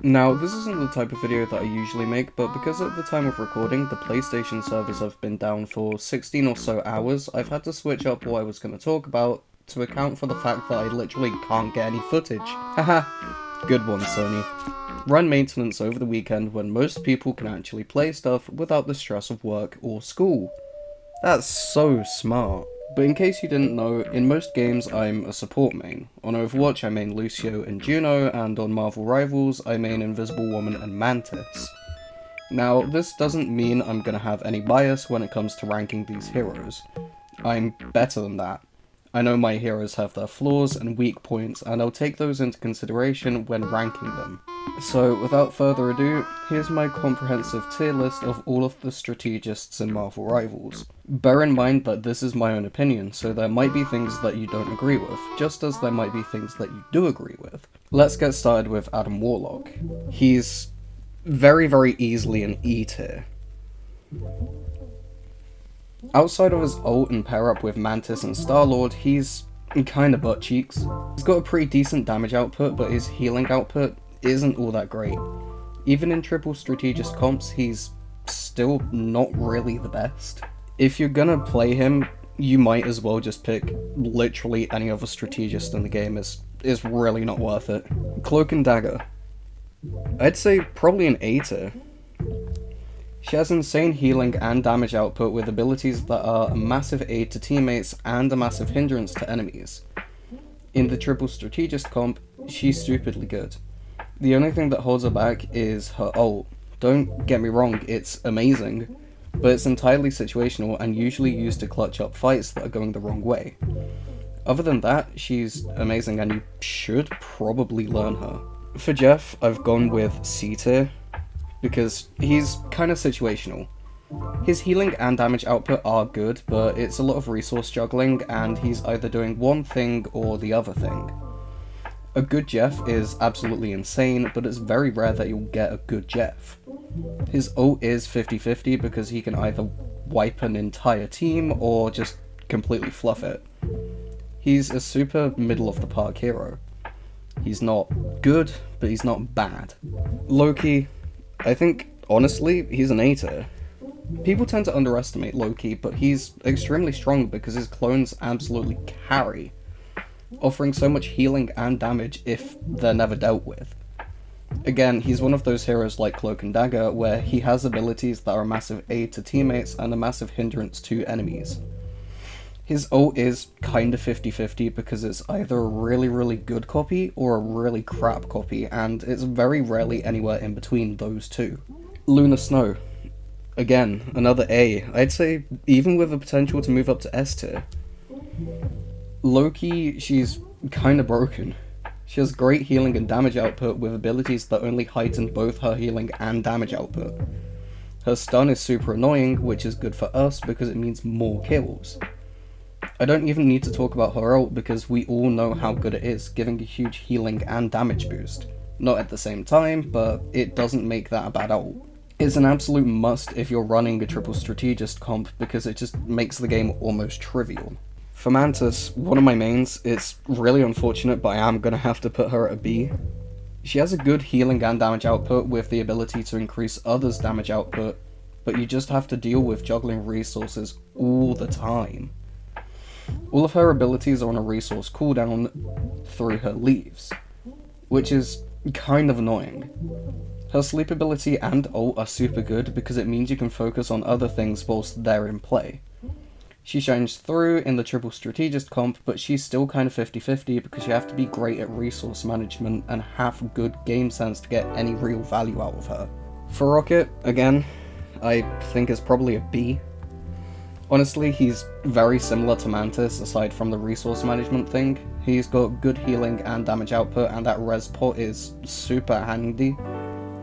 Now, this isn't the type of video that I usually make, but because at the time of recording, the PlayStation servers have been down for 16 or so hours, I've had to switch up what I was going to talk about to account for the fact that I literally can't get any footage. Haha, good one, Sony. Run maintenance over the weekend when most people can actually play stuff without the stress of work or school. That's so smart. But in case you didn't know, in most games I'm a support main. On Overwatch I main Lucio and Juno, and on Marvel Rivals I main Invisible Woman and Mantis. Now, this doesn't mean I'm gonna have any bias when it comes to ranking these heroes. I'm better than that. I know my heroes have their flaws and weak points, and I'll take those into consideration when ranking them. So, without further ado, here's my comprehensive tier list of all of the Strategists in Marvel Rivals. Bear in mind that this is my own opinion, so there might be things that you don't agree with, just as there might be things that you do agree with. Let's get started with Adam Warlock. He's very easily an E tier. Outside of his ult and pair up with Mantis and Star-Lord, he's kinda butt cheeks. He's got a pretty decent damage output, but his healing output isn't all that great. Even in triple strategist comps, he's still not really the best. If you're gonna play him, you might as well just pick literally any other strategist in the game. Is really not worth it. Cloak and Dagger. I'd say probably an A tier. She has insane healing and damage output with abilities that are a massive aid to teammates and a massive hindrance to enemies. In the triple strategist comp, she's stupidly good. The only thing that holds her back is her ult. Don't get me wrong, it's amazing, but it's entirely situational and usually used to clutch up fights that are going the wrong way. Other than that, she's amazing and you should probably learn her. For Jeff, I've gone with C tier, because he's kinda situational. His healing and damage output are good, but it's a lot of resource juggling and he's either doing one thing or the other thing. A good Jeff is absolutely insane, but it's very rare that you'll get a good Jeff. His ult is 50-50 because he can either wipe an entire team or just completely fluff it. He's a super middle of the park hero. He's not good, but he's not bad. Loki, I think, honestly, he's an A tier. People tend to underestimate Loki, but he's extremely strong because his clones absolutely carry, offering so much healing and damage if they're never dealt with. Again, he's one of those heroes like Cloak and Dagger, where he has abilities that are a massive aid to teammates and a massive hindrance to enemies. His ult is kinda 50-50 because it's either a really good copy or a really crap copy, and it's very rarely anywhere in between those two. Lunar Snow. Again, another A. I'd say even with the potential to move up to S tier. Loki, she's kinda broken. She has great healing and damage output with abilities that only heighten both her healing and damage output. Her stun is super annoying, which is good for us because it means more kills. I don't even need to talk about her ult because we all know how good it is, giving a huge healing and damage boost. Not at the same time, but it doesn't make that a bad ult. It's an absolute must if you're running a triple strategist comp because it just makes the game almost trivial. For Mantis, one of my mains, it's really unfortunate but I am gonna have to put her at a B. She has a good healing and damage output with the ability to increase others' damage output, but you just have to deal with juggling resources all the time. All of her abilities are on a resource cooldown through her leaves, which is kind of annoying. Her sleep ability and ult are super good because it means you can focus on other things whilst they're in play. She shines through in the triple strategist comp, but she's still kind of 50-50 because you have to be great at resource management and have good game sense to get any real value out of her. For Rocket, again, I think it's probably a B. Honestly, he's very similar to Mantis aside from the resource management thing. He's got good healing and damage output, and that res pot is super handy,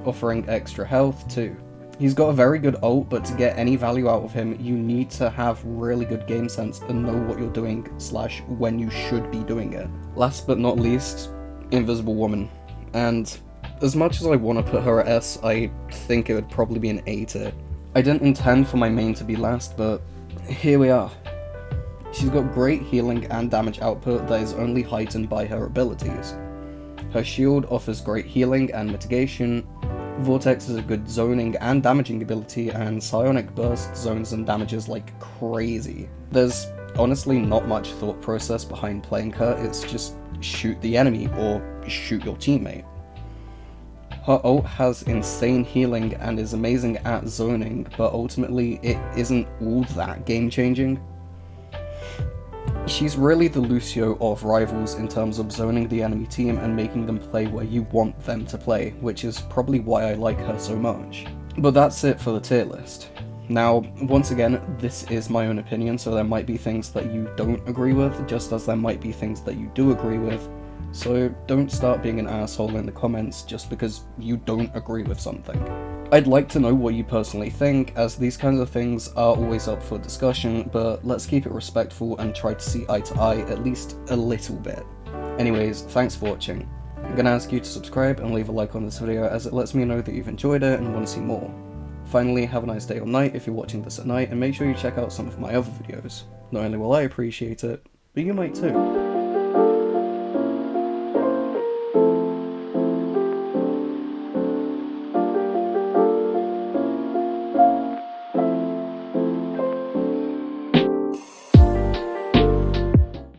offering extra health too. He's got a very good ult, but to get any value out of him, you need to have really good game sense and know what you're doing / when you should be doing it. Last but not least, Invisible Woman. And as much as I want to put her at S, I think it would probably be an A tier. I didn't intend for my main to be last, but here we are. She's got great healing and damage output that is only heightened by her abilities. Her shield offers great healing and mitigation, Vortex is a good zoning and damaging ability, and Psionic Burst zones and damages like crazy. There's honestly not much thought process behind playing her, it's just shoot the enemy or shoot your teammate. Her ult has insane healing and is amazing at zoning, but ultimately it isn't all that game changing. She's really the Lucio of rivals in terms of zoning the enemy team and making them play where you want them to play, which is probably why I like her so much. But that's it for the tier list. Now, once again, this is my own opinion, so there might be things that you don't agree with, just as there might be things that you do agree with, so don't start being an asshole in the comments just because you don't agree with something. I'd like to know what you personally think, as these kinds of things are always up for discussion, but let's keep it respectful and try to see eye to eye at least a little bit. Anyways, thanks for watching. I'm gonna ask you to subscribe and leave a like on this video, as it lets me know that you've enjoyed it and want to see more. Finally, have a nice day or night if you're watching this at night, and make sure you check out some of my other videos. Not only will I appreciate it, but you might too.